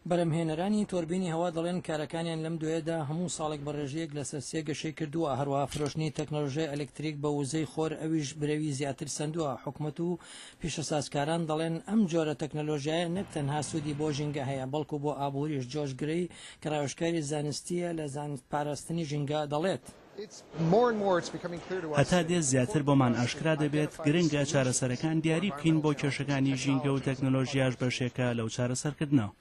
بەرەمهێنەرانی تۆربینی هەوا دەڵێن کارەکانیان لەم دوێدا هەموو ساڵێک بەڕێژەیەک لەسەر سێ گەشەی کردووە، هەروەها فرۆشتنی تەکنۆلۆژیای ئەلکتریک بە وزەی خۆر ئەویش برەوی زیاتر سندووە. حکوومەت و پیشەسازکاران دەڵێن ئەم جۆرە تەکنۆلۆژیایە نەک تەنها سوودی بۆ ژینگە هەیە بەڵکو بۆ ئابووریش. جۆرج گرەی کە ڕاوێژکاری زانستیە لە پاراستنی ژینگە دەڵێت هەتا دێت زیاتر بۆمان ئاشکرا دەبێت گرنگە چارەسەرەکان دیاری بکەین بۆ کێشەکانی ژینگە و تەکنۆلۆژیاش بەشێکە لەو چارەسەرکردنەوە.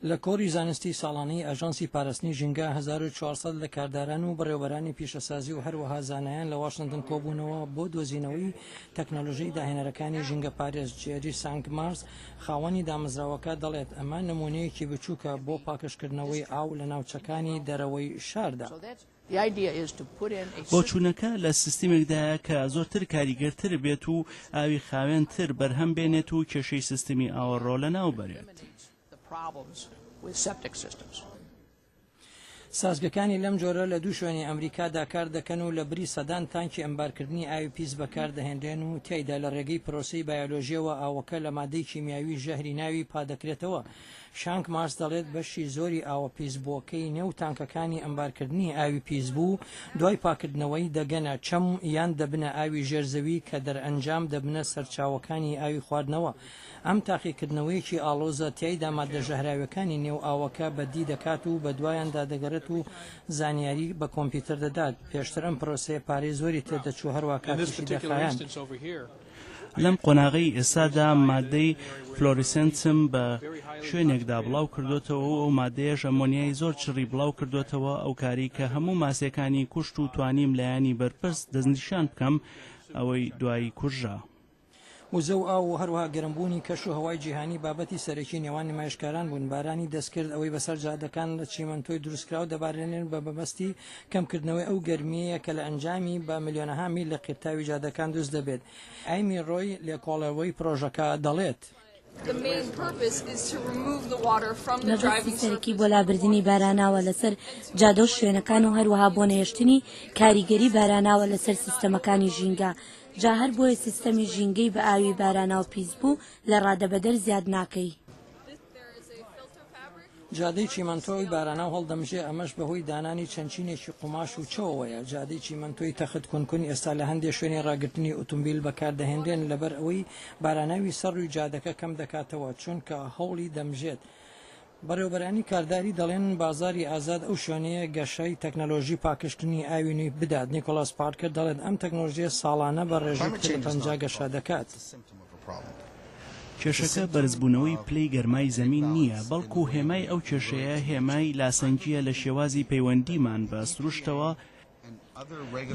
لە کۆری زانستی ساڵانەی ئاژانسی پاراستنی ژینگە 1400 لە کارداران و بەڕێوەبەرانی پیشەسازی و هەروەها زانایان لە واشنگتن کۆبوونەوە بۆ دۆزینەوەی تەکنۆلۆژیای داهێنەرەکانی ژینگە پارێز. جێری سانک مارس خاوەنی دامەزراوەکە دەڵێت ئەمە نمونەیەکی بچووکە بۆ پاکشکردنەوەی ئاو لە ناوچەکانی دەرەوەی شاردا. بۆ چوونەکە لە سیستمێکدایە کە زۆرتر کاریگەرتر بێت و ئاوی خاوێنتر بەرهەم بێنێت و کێشەی سیستمی ئاوەڕۆ لە ناو بەرێت. سازگەکانی لەم جۆرە لە دوو شوێنی ئەمریکادا کار دەکەن و لە بری سەدان تانکی ئەمبارکردنی ئاوی پیس بەکاردەهێنرێن و تیایدا لە ڕێگەی پرۆسەی بایۆلۆژیەوە ئاوەکە لە مادەی کیمیاوی ژەهری ناوی پادەکرێتەوە. شانک مارس دەڵێت بەشی زۆری ئاوە پیسبووەکەی نێو تانکەکانی ئەمبارکردنی ئاوی پیس بوو دوای پاکردنەوەی دەگەنە چەم یان دەبنە ئاوی ژێرزەوی کە دەرئەنجام دەبنە سەرچاوەکانی ئاوی خواردنەوە. ئەم تاقیکردنەوەیەکی ئاڵۆزە تیایدا مادە ژەهراویەکانی نێو ئاوەکە بەدی دەکات و بە دوایاندا دەگەڕێت و زانیاری بە کۆمپیوتەر دەدات. پێشتر ئەم پرۆسەیە پارەی زۆری تێدەچوو هەروە کاتیشی دەخایەن. لەم قۆناغی ئێستادا مادەی فلۆریسنتم بە شوێنێکدا بڵاو کردوتەوە و ئەو مادەیەش ئەمۆنیای زۆر چڕی بڵاو کردوتەوە ئەو کاری کە هەموو ماسیەکانی کوشت و توانیم لایانی بەرپرس دەستنیشان بکەم ئەوەی دوایی کوژە. وزە و ئاو و هەروەها گەرمبوونی کەش و هەوای جیهانی بابەتی سەرەکی نێوان نمایشکاران بوون. بارانی دەستکرد ئەوەی بەسەر جادەکان لە چیمەنتۆی دروستکراو دەبارێنێن بە بەبەستی کەمکردنەوەی ئەو گەرمیەیە کە لە ئەنجامی بە ملیۆنەها میل لە قیرتاوی جادەکان دروست دەبێت. ئایمی ڕۆی لێکۆڵەوەی پرۆژەکە دەڵێت مەبەستی سەرەکی بۆ لابردنی باراناوە لەسەر جادە و شوێنەکان و هەروەها بۆ نەهێشتنی کاریگەری باراناوە لەسەر سیستەمەکانی ژینگە. جا هەر بۆیە سیستەمی ژینگەی بە ئاوی باراناو پیس بوو لە ڕادەبەدەر زیاد ناکەی. جادەی چیمەنتۆی باراناو هەڵدەمژێ ئەمەش بەهۆی دانانی چەنچینێکی قوماش و چەوەیە. جادەی چیمەنتۆی تەخت کونکون ئێستا لە هەندێک شوێنی ڕاگررتنی ئۆتۆمبیل بەکاردەهێنرێن لەبەر ئەوەی باراناوی سەڕووی جادەکە کەم دەکاتەوە چونکە هەوڵی دەمژێت. بەڕێوەبەرانی کارداری دەڵێن بازاری ئازاد ئەو شوێنەیە گەشەی تەکنۆلۆژی پاکشتنی ئاوی نوێی بدات. نیکۆلاس پارکر دەڵێت ئەم تەکنۆلۆژیە ساڵانە بە ڕێژەی 50 گەشە دەکات. کێشەکە بەرزبوونەوەی پلەی گەرمای زەمین نییە بەڵکو هێمای ئەو کێشەیە هێمای لاسەنگیە لە شێوازی پەیوەندیمان بە سروشتەوە.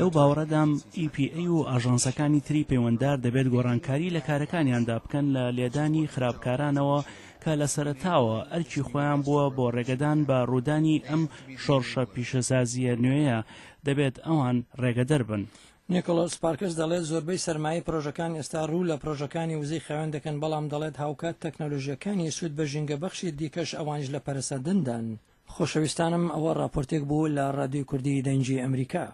لەو باوەڕەدام EPA و ئاژانسەکانی تری پەیوەنددار دەبێت گۆڕانکاری لە کارەکانیاندا بکەن لە لێدانی خراپکارانەوە کە لە سەرەتاوە ئەرکی خۆیان بووە بۆ ڕێگەدان بە ڕوودانی ئەم شۆڕشە پیشەسازیە نوێیە دەبێت ئەوان ڕێگەدەر بن. نیکۆلاس پارکس دەڵێت زۆربەی سەرمایە پرۆژەکان ئێستا ڕوو لە پرۆژەکانی وزەی خاوێن دەکەن بەڵام دەڵێت هاوکات تەکنۆلۆژیەکانی سوود بە ژینگە بەخشی دیکەش ئەوانش لە پەرسەدەندان. خۆشەویستانم ئەوە راپۆرتێک بوو لە ڕادیۆی کوردی دەنگی ئەمریکا.